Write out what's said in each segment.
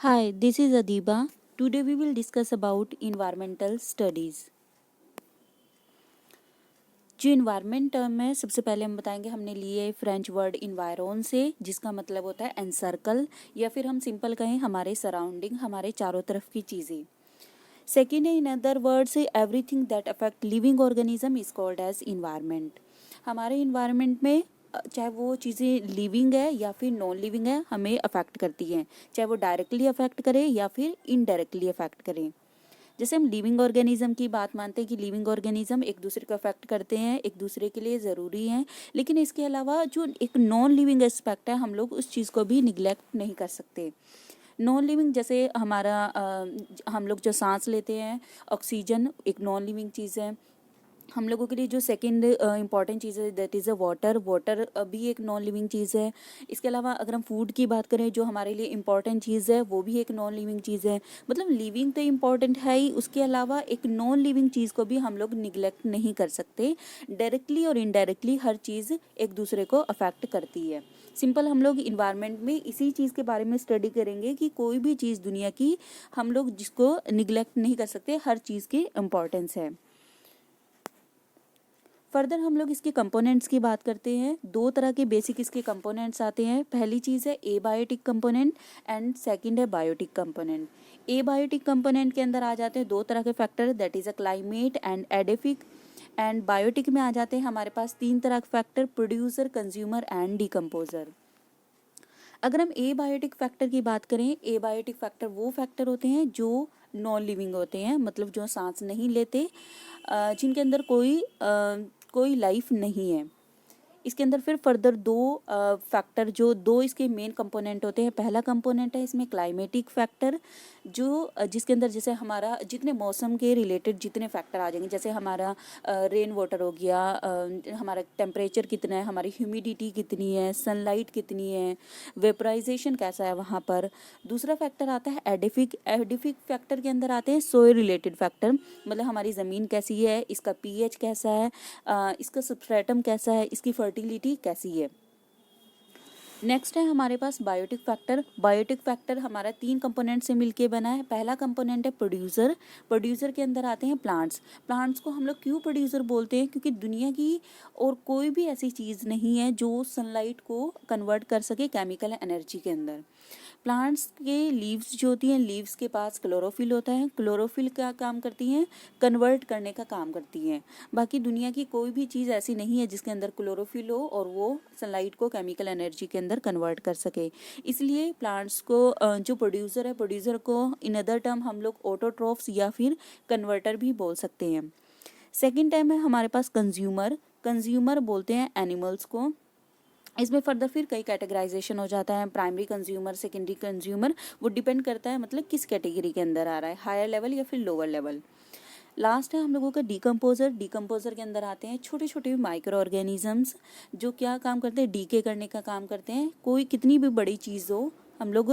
Hi, this is Adiba. Today we will discuss about environmental studies. जो environment term है, सबसे पहले हम बताएंगे हमने लिए फ्रेंच वर्ड इन्वायरन से, जिसका मतलब होता है एनसर्कल, या फिर हम सिंपल कहें हमारे सराउंडिंग, हमारे चारों तरफ की चीज़ें. सेकेंड है in other words everything that affect living organism is called as environment. हमारे इन्वायरमेंट में चाहे वो चीज़ें लिविंग है या फिर नॉन लिविंग है, हमें अफेक्ट करती हैं, चाहे वो डायरेक्टली अफेक्ट करे या फिर इनडायरेक्टली अफेक्ट करें. जैसे हम लिविंग ऑर्गेनिज्म की बात मानते हैं कि लिविंग ऑर्गेनिज्म एक दूसरे को अफेक्ट करते हैं, एक दूसरे के लिए ज़रूरी हैं, लेकिन इसके अलावा जो एक नॉन लिविंग एस्पेक्ट है, हम लोग उस चीज़ को भी निगलेक्ट नहीं कर सकते. नॉन लिविंग जैसे हमारा हम लोग जो सांस लेते हैं, ऑक्सीजन एक नॉन लिविंग चीज़ है. हम लोगों के लिए जो सेकंड इंपॉर्टेंट चीज़ है that is a water. Water भी एक नॉन लिविंग चीज़ है. इसके अलावा अगर हम फूड की बात करें, जो हमारे लिए इम्पॉर्टेंट चीज़ है, वो भी एक नॉन लिविंग चीज़ है. मतलब लिविंग तो इम्पॉर्टेंट है ही, उसके अलावा एक नॉन लिविंग चीज़ को भी हम लोग निगलेक्ट नहीं कर सकते. डायरेक्टली और इनडायरेक्टली हर चीज़ एक दूसरे को अफेक्ट करती है. सिंपल हम लोग इन्वायरमेंट में इसी चीज़ के बारे में स्टडी करेंगे कि कोई भी चीज़ दुनिया की हम लोग जिसको निगलेक्ट नहीं कर सकते, हर चीज़ की इम्पॉर्टेंस है. फर्दर हम लोग इसके कंपोनेंट्स की बात करते हैं. दो तरह के बेसिक इसके कंपोनेंट्स आते हैं. पहली चीज़ है एबायोटिक कंपोनेंट एंड सेकंड है बायोटिक कंपोनेंट. एबायोटिक कंपोनेंट के अंदर आ जाते हैं दो तरह के factor, that is a climate and edaphic. And biotic में आ जाते हैं हमारे पास तीन तरह के factor, producer, consumer and decomposer. अगर हम एबायोटिक फैक्टर की बात करें, एबायोटिक फैक्टर वो फैक्टर होते हैं जो नॉन लिविंग होते हैं, मतलब जो सांस नहीं लेते, जिनके अंदर कोई लाइफ नहीं है. इसके अंदर फिर फर्दर दो फैक्टर, जो दो इसके मेन कंपोनेंट होते हैं. पहला कंपोनेंट है इसमें क्लाइमेटिक फैक्टर, जो जिसके अंदर जैसे हमारा जितने मौसम के रिलेटेड जितने फैक्टर आ जाएंगे, जैसे हमारा रेन वाटर हो गया, हमारा टेम्परेचर कितना है, हमारी ह्यूमिडिटी कितनी है, सनलाइट कितनी है, वेपराइजेशन कैसा है वहाँ पर. दूसरा फैक्टर आता है एडिफिक. एडिफिक फैक्टर के अंदर आते हैं सोइल रिलेटेड फैक्टर, मतलब हमारी ज़मीन कैसी है, इसका पीएच कैसा है, इसका सबस्ट्रेटम कैसा है, इसकी फर्टिलिटी कैसी है. नेक्स्ट है हमारे पास बायोटिक फैक्टर. बायोटिक फैक्टर हमारा तीन कंपोनेंट से मिलके बना है. पहला कंपोनेंट है प्रोड्यूसर. प्रोड्यूसर के अंदर आते हैं प्लांट्स. प्लांट्स को हम लोग क्यों प्रोड्यूसर बोलते हैं, क्योंकि दुनिया की और कोई भी ऐसी चीज़ नहीं है जो सनलाइट को कन्वर्ट कर सके केमिकल एनर्जी के अंदर. प्लांट्स के लीव्स जो होती हैं, लीव्स के पास क्लोरोफिल होता है. क्लोरोफिल क्या काम करती हैं, कन्वर्ट करने का काम करती हैं. बाकी दुनिया की कोई भी चीज़ ऐसी नहीं है जिसके अंदर क्लोरोफिल हो और वो सनलाइट को केमिकल एनर्जी के अंदर कन्वर्ट कर सके. इसलिए प्लांट्स को जो प्रोड्यूसर है, प्रोड्यूसर को इन अदर टर्म हम लोग ऑटोट्रॉफ्स या फिर कन्वर्टर भी बोल सकते हैं. सेकेंड टाइम है हमारे पास कंज्यूमर. कंज्यूमर बोलते हैं एनिमल्स को. इसमें फर्दर फिर कई कैटेगराइजेशन हो जाता है, प्राइमरी कंज्यूमर, सेकेंडरी कंज्यूमर, वो डिपेंड करता है मतलब किस कैटेगरी के अंदर आ रहा है, हायर लेवल या फिर लोअर लेवल. लास्ट है हम लोगों का डिकम्पोजर. डिकम्पोजर के अंदर आते हैं छोटे छोटे माइक्रो ऑर्गेनिजम्स, जो क्या काम करते हैं, डीके करने का काम करते हैं. कोई कितनी भी बड़ी चीज़ हो, हम लोग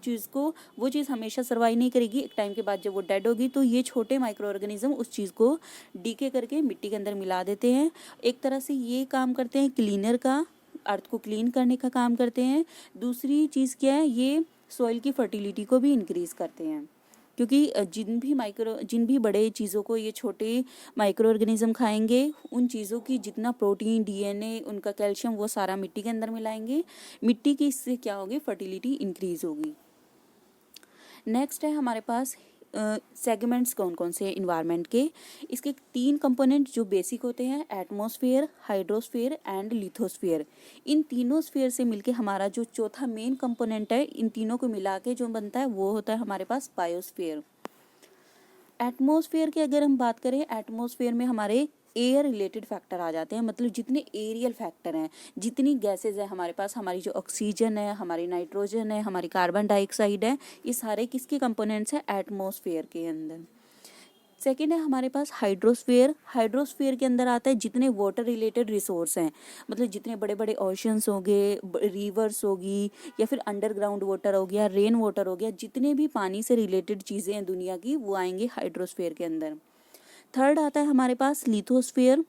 चीज़ को, वो चीज़ हमेशा सर्वाइव नहीं करेगी. एक टाइम के बाद जब वो डेड होगी तो ये छोटे माइक्रो ऑर्गेनिज्म उस चीज़ को डीके करके मिट्टी के अंदर मिला देते हैं. एक तरह से ये काम करते हैं क्लीनर का, अर्थ को क्लीन करने का काम करते हैं. दूसरी चीज़ क्या है, ये सॉइल की फर्टिलिटी को भी इंक्रीज़ करते हैं, क्योंकि जिन भी बड़े चीज़ों को ये छोटे माइक्रो ऑर्गेनिज्म खाएंगे, उन चीज़ों की जितना प्रोटीन, डीएनए, उनका कैल्शियम, वो सारा मिट्टी के अंदर मिलाएंगे. मिट्टी की इससे क्या होगी, फर्टिलिटी इंक्रीज़ होगी. नेक्स्ट है हमारे पास सेगमेंट्स कौन कौन से हैं इन्वायरमेंट के. इसके तीन कंपोनेंट जो बेसिक होते हैं, एटमॉस्फेयर, हाइड्रोस्फेयर एंड लिथोस्फेयर. इन तीनों स्फेयर से मिलके हमारा जो चौथा मेन कंपोनेंट है, इन तीनों को मिला के जो बनता है वो होता है हमारे पास बायोस्फेयर. एटमॉस्फेयर की अगर हम बात करें, एटमॉस्फेयर में हमारे एयर रिलेटेड फैक्टर आ जाते हैं, मतलब जितने एरियल फैक्टर हैं, जितनी गैसेज है हमारे पास, हमारी जो ऑक्सीजन है, हमारी नाइट्रोजन है, हमारी कार्बन डाइऑक्साइड है, ये सारे किसके कंपोनेंट्स हैं, एटमॉस्फेयर के अंदर. सेकेंड है हमारे पास हाइड्रोस्फेयर. हाइड्रोस्फेयर के अंदर आता है जितने वाटर रिलेटेड रिसोर्स हैं, मतलब जितने बड़े बड़े ओशंस हो गए, रिवर्स होगी, या फिर अंडरग्राउंड वाटर हो गया, रेन वाटर हो गया, जितने भी पानी से रिलेटेड चीज़ें हैं दुनिया की, वो आएंगे हाइड्रोस्फेयर के अंदर. थर्ड आता है हमारे पास लिथोस्फेयर.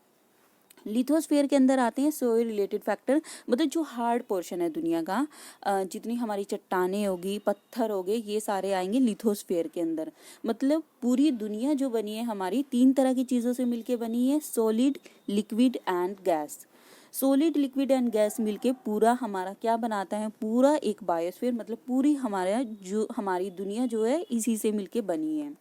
लिथोस्फीयर के अंदर आते हैं सोइल रिलेटेड फैक्टर, मतलब जो हार्ड पोर्शन है दुनिया का, जितनी हमारी चट्टानें होगी, पत्थर हो गए, ये सारे आएंगे लिथोस्फीयर के अंदर। मतलब पूरी दुनिया जो बनी है हमारी 3 तरह की चीज़ों से मिलके बनी है, solid, liquid and gas. Solid, liquid and gas मिलके पूरा हमारा क्या बनाता है, पूरा एक बायोस्फीयर, मतलब पूरी हमारा जो हमारी दुनिया जो है इसी से मिलके बनी है।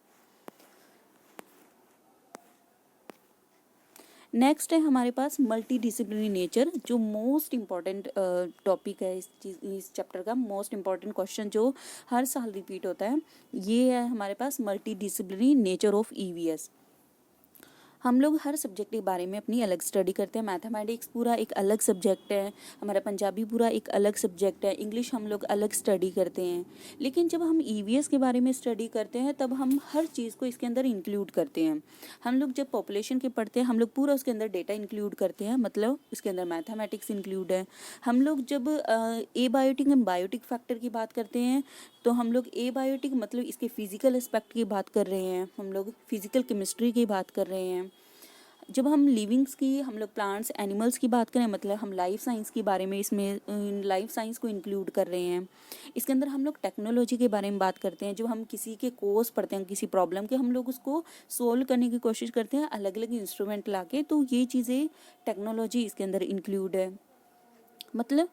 नेक्स्ट है हमारे पास मल्टी डिसिप्लिनरी नेचर, जो मोस्ट इम्पॉर्टेंट टॉपिक है इस चैप्टर का। मोस्ट इम्पॉर्टेंट क्वेश्चन जो हर साल रिपीट होता है, ये है हमारे पास multi disciplinary nature of EVS. हम लोग हर सब्जेक्ट के बारे में अपनी अलग स्टडी करते हैं। मैथमेटिक्स पूरा एक अलग सब्जेक्ट है, हमारा पंजाबी पूरा एक अलग सब्जेक्ट है, इंग्लिश हम लोग अलग स्टडी करते हैं। लेकिन जब हम ईवीएस के बारे में स्टडी करते हैं तब हम हर चीज़ को इसके अंदर इंक्लूड करते हैं। हम लोग जब पॉपुलेशन के पढ़ते हैं हम लोग पूरा उसके अंदर डेटा इंक्लूड करते हैं, मतलब इसके अंदर मैथमेटिक्स इंक्लूड है। हम लोग जब एबायोटिक एंड बायोटिक फैक्टर की बात करते हैं तो हम लोग एबायोटिक मतलब इसके फिजिकल एस्पेक्ट की बात कर रहे हैं, हम लोग फिजिकल केमिस्ट्री की बात कर रहे हैं। जब हम लिविंग्स की, हम लोग प्लांट्स एनिमल्स की बात करें, मतलब हम लाइफ साइंस के बारे में इसमें लाइफ साइंस को इंक्लूड कर रहे हैं। इसके अंदर हम लोग टेक्नोलॉजी के बारे में बात करते हैं। जब हम किसी के कोर्स पढ़ते हैं, किसी प्रॉब्लम के, हम लोग उसको सोल्व करने की कोशिश करते हैं अलग अलग इंस्ट्रूमेंट ला के, तो ये चीज़ें टेक्नोलॉजी इसके अंदर इंक्लूड है। मतलब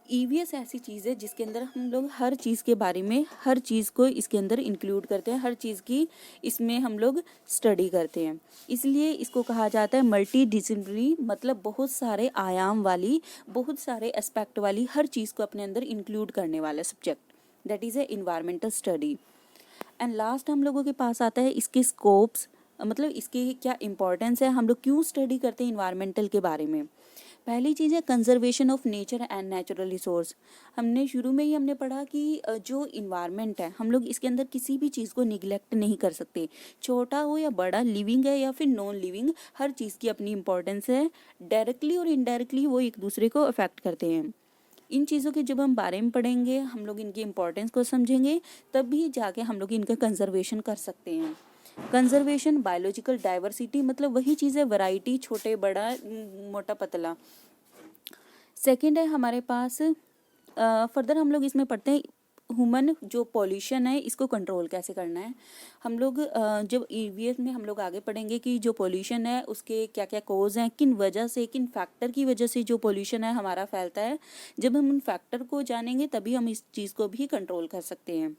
ईवीएस ऐसी चीज़ है जिसके अंदर हम लोग हर चीज़ के बारे में, हर चीज़ को इसके अंदर इंक्लूड करते हैं, हर चीज़ की इसमें हम लोग स्टडी करते हैं। इसलिए इसको कहा जाता है मल्टी डिसिप्लिनरी, मतलब बहुत सारे आयाम वाली, बहुत सारे एस्पेक्ट वाली, हर चीज़ को अपने अंदर इंक्लूड करने वाला subject, that is a environmental study. And last हम लोगों के पास आता है इसके स्कोप्स, मतलब इसकी क्या इंपॉर्टेंस है, हम लोग क्यों स्टडी करते हैं इन्वायरमेंटल के बारे में। पहली चीज़ है conservation of nature and natural resource. हमने शुरू में ही हमने पढ़ा कि जो इन्वायरमेंट है हम लोग इसके अंदर किसी भी चीज़ को निगलेक्ट नहीं कर सकते, छोटा हो या बड़ा, लिविंग है या फिर नॉन लिविंग, हर चीज़ की अपनी इंपॉर्टेंस है। डायरेक्टली और इनडायरेक्टली वो एक दूसरे को अफेक्ट करते हैं। इन चीज़ों के जब हम बारे में पढ़ेंगे, हम लोग इनकी इंपॉर्टेंस को समझेंगे, तब भी जाके हम लोग इनका कंजर्वेशन कर सकते हैं। कंजर्वेशन, बायोलॉजिकल डाइवर्सिटी, मतलब वही चीज़ है, वैरायटी, छोटे बड़ा, मोटा पतला। सेकंड है हमारे पास फर्दर हम लोग इसमें पढ़ते हैं ह्यूमन जो पॉल्यूशन है इसको कंट्रोल कैसे करना है। हम लोग जब ईवीएस में हम लोग आगे पढ़ेंगे कि जो पॉल्यूशन है उसके क्या क्या कोज हैं, किन वजह से, किन फैक्टर की वजह से जो पॉल्यूशन है हमारा फैलता है। जब हम उन फैक्टर को जानेंगे तभी हम इस चीज़ को भी कंट्रोल कर सकते हैं।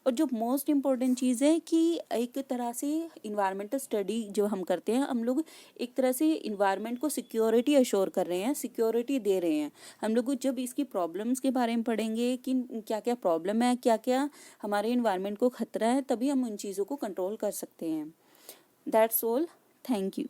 और जो मोस्ट इम्पॉर्टेंट चीज़ है कि एक तरह से इन्वायरमेंटल स्टडी जो हम करते हैं, हम लोग एक तरह से इन्वायरमेंट को सिक्योरिटी अश्योर कर रहे हैं, सिक्योरिटी दे रहे हैं। हम लोग जब इसकी प्रॉब्लम्स के बारे में पढ़ेंगे कि क्या क्या प्रॉब्लम है, क्या क्या हमारे इन्वायरमेंट को खतरा है, तभी हम उन चीज़ों को कंट्रोल कर सकते हैं। That's all, thank you.